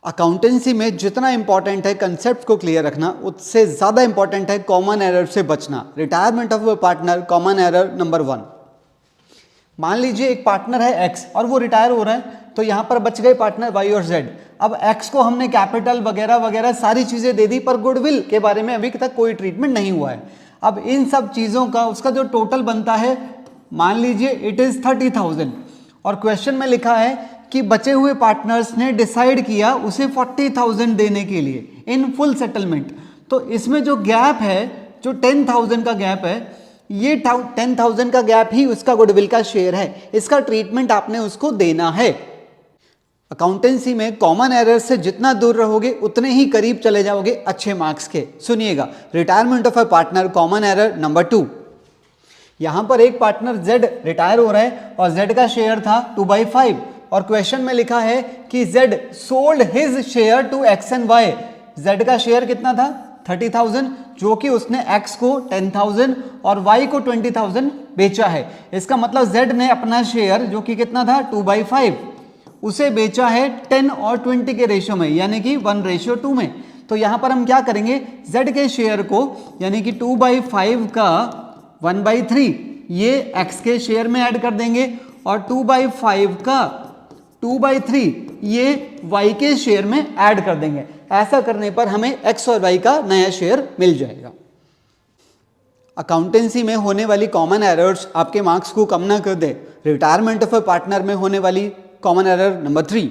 Accountancy में जितना important है कंसेप्ट को क्लियर रखना, उससे ज़्यादा इंपॉर्टेंट है कॉमन एरर से बचना। Retirement of a partner, common error number 1। मान लीजिए एक पार्टनर है एक्स और वो रिटायर हो रहा है, तो यहाँ पर बच गए पार्टनर वाई और जेड। अब एक्स को हमने कैपिटल वगैरह वगैरह सारी चीज़ें दे दी, पर गुडविल के बारे में अभी तक कोई ट्रीटमेंट नहीं हुआ है। अब इन सब चीज़ों का उसका जो टोटल बनता है, मान लीजिए इट इज़ 30,000 और क्वेश्चन में लिखा है कि बचे हुए पार्टनर्स ने डिसाइड किया उसे 40,000 देने के लिए इन फुल सेटलमेंट। तो इसमें जो गैप है, जो 10,000 का गैप है, ये 10,000 का गैप ही उसका गुडविल का शेयर है। इसका ट्रीटमेंट आपने उसको देना है। अकाउंटेंसी में कॉमन एरर से जितना दूर रहोगे उतने ही करीब चले जाओगे अच्छे मार्क्स के। सुनिएगा, retirement of a partner, common error number 2। यहां पर एक पार्टनर Z रिटायर हो रहा है और Z का शेयर था 2/5 और क्वेश्चन में लिखा है कि Z sold his share to X and Y। Z का शेयर कितना था? 30,000, जो कि उसने X को 10,000 और Y को 20,000 बेचा है। इसका मतलब Z ने अपना शेयर जो कि कितना था 2/5 उसे बेचा है 10 और 20 के रेशियो में, यानी कि 1:2 में। तो यहां पर हम क्या करेंगे, Z के शेयर को यानी कि 2/5 का 1/3 ये X के शेयर में ऐड कर देंगे और 2/5 का 2/3 ये Y के शेयर में ऐड कर देंगे। ऐसा करने पर हमें X और Y का नया शेयर मिल जाएगा। अकाउंटेंसी में होने वाली कॉमन एरर्स आपके मार्क्स को कम ना कर दे। रिटायरमेंट ऑफ अ पार्टनर में होने वाली common error number 3,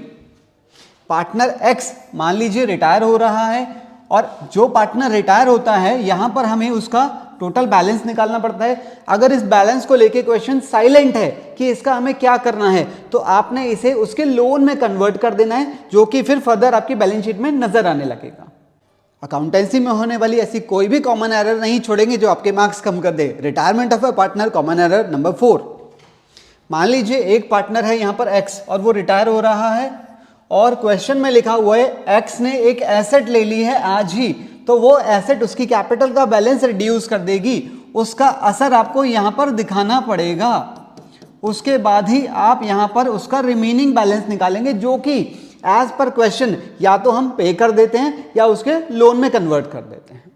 partner X मान लीजिए रिटायर हो रहा है और जो पार्टनर रिटायर होता है यहां पर हमें उसका टोटल बैलेंस निकालना पड़ता है। अगर इस बैलेंस को लेके क्वेश्चन साइलेंट है कि इसका हमें क्या करना है, तो आपने इसे उसके लोन में कन्वर्ट कर देना है, जो कि फिर फर्दर आपकी बैलेंस शीट में नजर आने लगेगा। अकाउंटेंसी में होने वाली ऐसी कोई भी कॉमन एरर नहीं छोड़ेंगे जो आपके मार्क्स कम कर दे। Retirement of a partner, common error number 4। मान लीजिए एक पार्टनर है यहां पर X और वो रिटायर हो रहा है और क्वेश्चन में लिखा हुआ है X ने एक एसेट ले ली है आज ही, तो वो एसेट उसकी कैपिटल का बैलेंस रिड्यूस कर देगी। उसका असर आपको यहां पर दिखाना पड़ेगा। उसके बाद ही आप यहां पर उसका रिमेनिंग बैलेंस निकालेंगे, जो कि एज पर क्वेश्चन या तो हम पे कर देते हैं या उसके लोन में कन्वर्ट कर देते हैं।